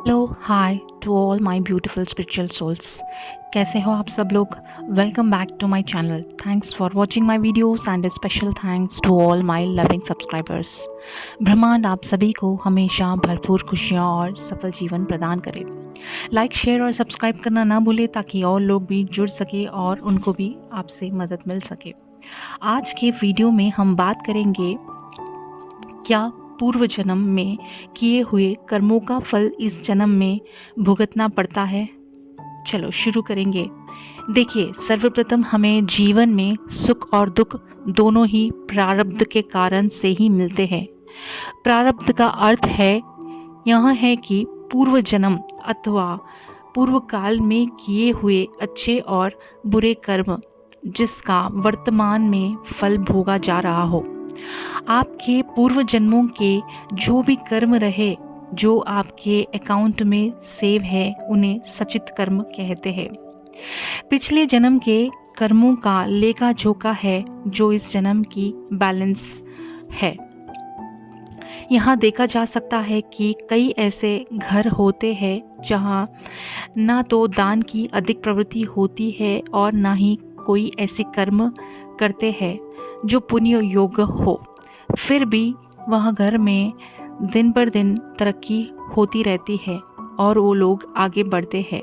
Hello hi to all my beautiful spiritual souls. कैसे हो आप सब लोग? Welcome back to my channel. Thanks for watching my videos and a special thanks to all my loving subscribers. ब्रह्मांड आप सभी को हमेशा भरपूर खुशियाँ और सफल जीवन प्रदान करे। लाइक शेयर और सब्सक्राइब करना ना भूले ताकि और लोग भी जुड़ सके और उनको भी आपसे मदद मिल सके। आज के वीडियो में हम बात करेंगे क्या पूर्व जन्म में किए हुए कर्मों का फल इस जन्म में भुगतना पड़ता है। चलो शुरू करेंगे। देखिए, सर्वप्रथम हमें जीवन में सुख और दुख दोनों ही प्रारब्ध के कारण से ही मिलते हैं। प्रारब्ध का अर्थ है यह है कि पूर्व जन्म अथवा पूर्व काल में किए हुए अच्छे और बुरे कर्म जिसका वर्तमान में फल भोगा जा रहा हो। आपके पूर्व जन्मों के जो भी कर्म रहे जो आपके अकाउंट में सेव है उन्हें सचित कर्म कहते हैं। पिछले जन्म के कर्मों का लेखा जोखा है जो इस जन्म की बैलेंस है। यहाँ देखा जा सकता है कि कई ऐसे घर होते हैं जहाँ ना तो दान की अधिक प्रवृत्ति होती है और ना ही कोई ऐसी कर्म करते हैं जो पुण्य योग्य हो। फिर भी वह घर में दिन पर दिन तरक्की होती रहती है और वो लोग आगे बढ़ते हैं।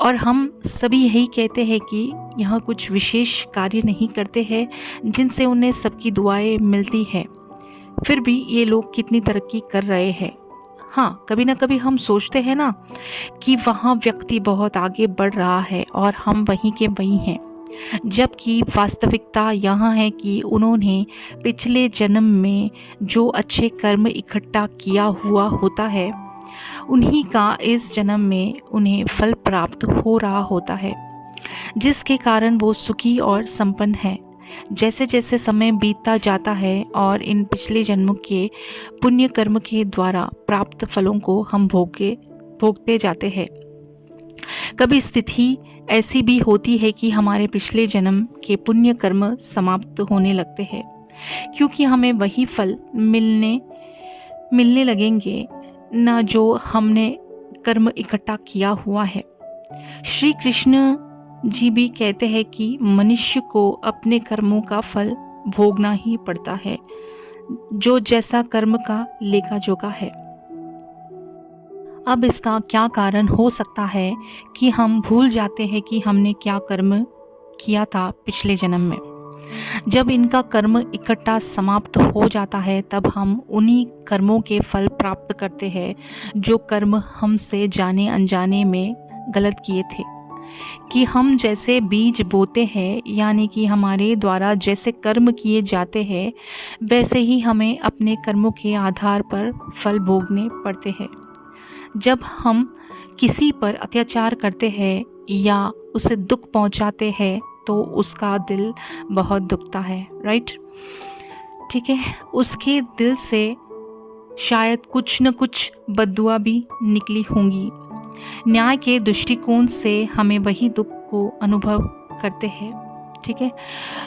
और हम सभी यही कहते हैं कि यह कुछ विशेष कार्य नहीं करते हैं जिनसे उन्हें सबकी दुआएं मिलती हैं। फिर भी ये लोग कितनी तरक्की कर रहे हैं। हाँ, कभी ना कभी हम सोचते हैं ना कि वहाँ व्यक्ति बहुत आगे बढ़ रहा है और हम वहीं के वहीं हैं, जबकि वास्तविकता यहाँ है कि उन्होंने पिछले जन्म में जो अच्छे कर्म इकट्ठा किया हुआ होता है उन्हीं का इस जन्म में उन्हें फल प्राप्त हो रहा होता है, जिसके कारण वो सुखी और संपन्न है। जैसे जैसे समय बीतता जाता है और इन पिछले जन्मों के पुण्य कर्म के द्वारा प्राप्त फलों को हम भोगते जाते हैं। कभी स्थिति ऐसी भी होती है कि हमारे पिछले जन्म के पुण्य कर्म समाप्त होने लगते हैं, क्योंकि हमें वही फल मिलने लगेंगे न जो हमने कर्म इकट्ठा किया हुआ है। श्री कृष्ण जी भी कहते हैं कि मनुष्य को अपने कर्मों का फल भोगना ही पड़ता है, जो जैसा कर्म का लेखा जोखा है। अब इसका क्या कारण हो सकता है कि हम भूल जाते हैं कि हमने क्या कर्म किया था पिछले जन्म में। जब इनका कर्म इकट्ठा समाप्त हो जाता है तब हम उन्हीं कर्मों के फल प्राप्त करते हैं जो कर्म हमसे जाने अनजाने में गलत किए थे। कि हम जैसे बीज बोते हैं, यानी कि हमारे द्वारा जैसे कर्म किए जाते हैं वैसे ही हमें अपने कर्मों के आधार पर फल भोगने पड़ते हैं। जब हम किसी पर अत्याचार करते हैं या उसे दुख पहुंचाते हैं तो उसका दिल बहुत दुखता है, राइट? ठीक है, उसके दिल से शायद कुछ न कुछ बद्दुआ भी निकली होंगी। न्याय के दृष्टिकोण से हमें वही दुख को अनुभव करते हैं, ठीक है,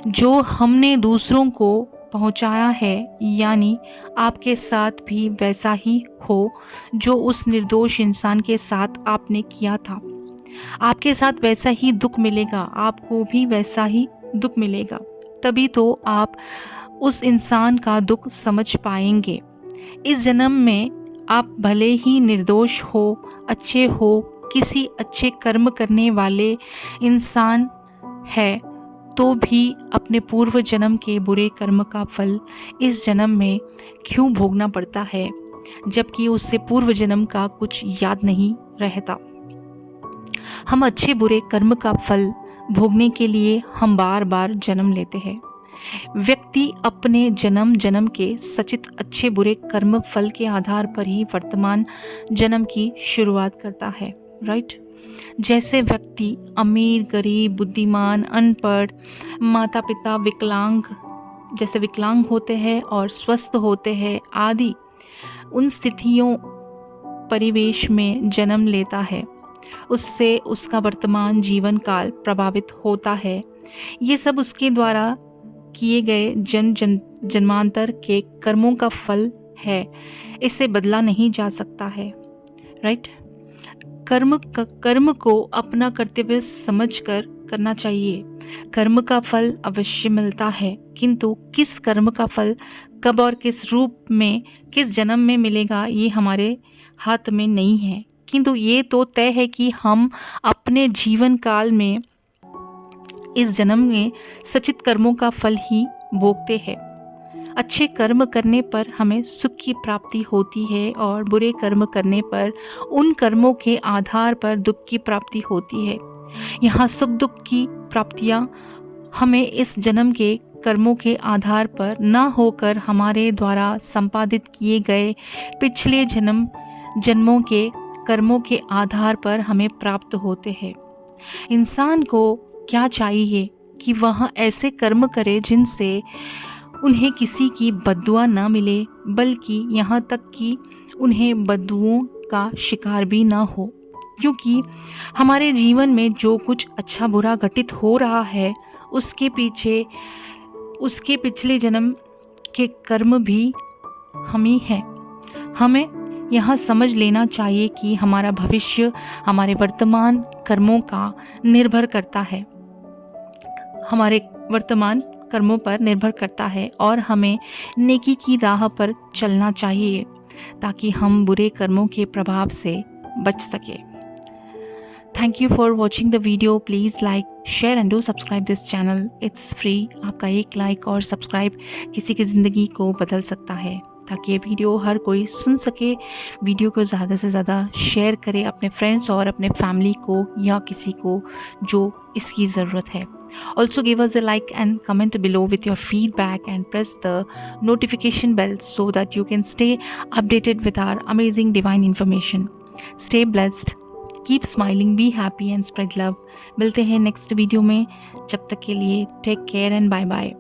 जो हमने दूसरों को पहुंचाया है। यानी आपके साथ भी वैसा ही हो जो उस निर्दोष इंसान के साथ आपने किया था। आपके साथ वैसा ही दुख मिलेगा, आपको भी वैसा ही दुख मिलेगा। तभी तो आप उस इंसान का दुख समझ पाएंगे। इस जन्म में आप भले ही निर्दोष हो, अच्छे हो, किसी अच्छे कर्म करने वाले इंसान है, तो भी अपने पूर्व जन्म के बुरे कर्म का फल इस जन्म में क्यों भोगना पड़ता है, जबकि उससे पूर्व जन्म का कुछ याद नहीं रहता। हम अच्छे बुरे कर्म का फल भोगने के लिए हम बार बार जन्म लेते हैं। व्यक्ति अपने जन्म जन्म के सचित अच्छे बुरे कर्म फल के आधार पर ही वर्तमान जन्म की शुरुआत करता है, राइट? जैसे व्यक्ति अमीर, गरीब, बुद्धिमान, अनपढ़, माता पिता विकलांग होते हैं और स्वस्थ होते हैं आदि उन स्थितियों परिवेश में जन्म लेता है, उससे उसका वर्तमान जीवन काल प्रभावित होता है। ये सब उसके द्वारा किए गए जन्मांतर के कर्मों का फल है, इसे बदला नहीं जा सकता है, राइट? कर्म को अपना कर्तव्य समझकर करना चाहिए। कर्म का फल अवश्य मिलता है, किंतु किस कर्म का फल कब और किस रूप में किस जन्म में मिलेगा ये हमारे हाथ में नहीं है। किंतु ये तो तय है कि हम अपने जीवन काल में इस जन्म में सचित कर्मों का फल ही भोगते हैं। अच्छे कर्म करने पर हमें सुख की प्राप्ति होती है और बुरे कर्म करने पर उन कर्मों के आधार पर दुख की प्राप्ति होती है। यहाँ सुख दुख की प्राप्तियाँ हमें इस जन्म के कर्मों के आधार पर न होकर हमारे द्वारा संपादित किए गए पिछले जन्मों के कर्मों के आधार पर हमें प्राप्त होते हैं। इंसान को क्या चाहिए कि वह ऐसे कर्म करे जिनसे उन्हें किसी की बद्दुआ न मिले, बल्कि यहाँ तक कि उन्हें बद्दुओं का शिकार भी न हो। क्योंकि हमारे जीवन में जो कुछ अच्छा बुरा घटित हो रहा है उसके पीछे उसके पिछले जन्म के कर्म भी हम ही हैं। हमें यह समझ लेना चाहिए कि हमारा भविष्य हमारे वर्तमान कर्मों का निर्भर करता है, हमारे वर्तमान कर्मों पर निर्भर करता है और हमें नेकी की राह पर चलना चाहिए ताकि हम बुरे कर्मों के प्रभाव से बच सके। Thank you for watching the video. Please like share and do subscribe this channel. It's free. आपका एक लाइक और सब्सक्राइब किसी की ज़िंदगी को बदल सकता है। ताकि ये वीडियो हर कोई सुन सके, वीडियो को ज़्यादा से ज़्यादा शेयर करें अपने फ्रेंड्स और अपने फैमिली को या किसी को जो इसकी ज़रूरत है। Also give us a like and comment below with your feedback and press the notification bell so that you can stay updated with our amazing divine information. Stay blessed, keep smiling, be happy and spread love. मिलते हैं next video में। जब तक के लिए take care and bye bye.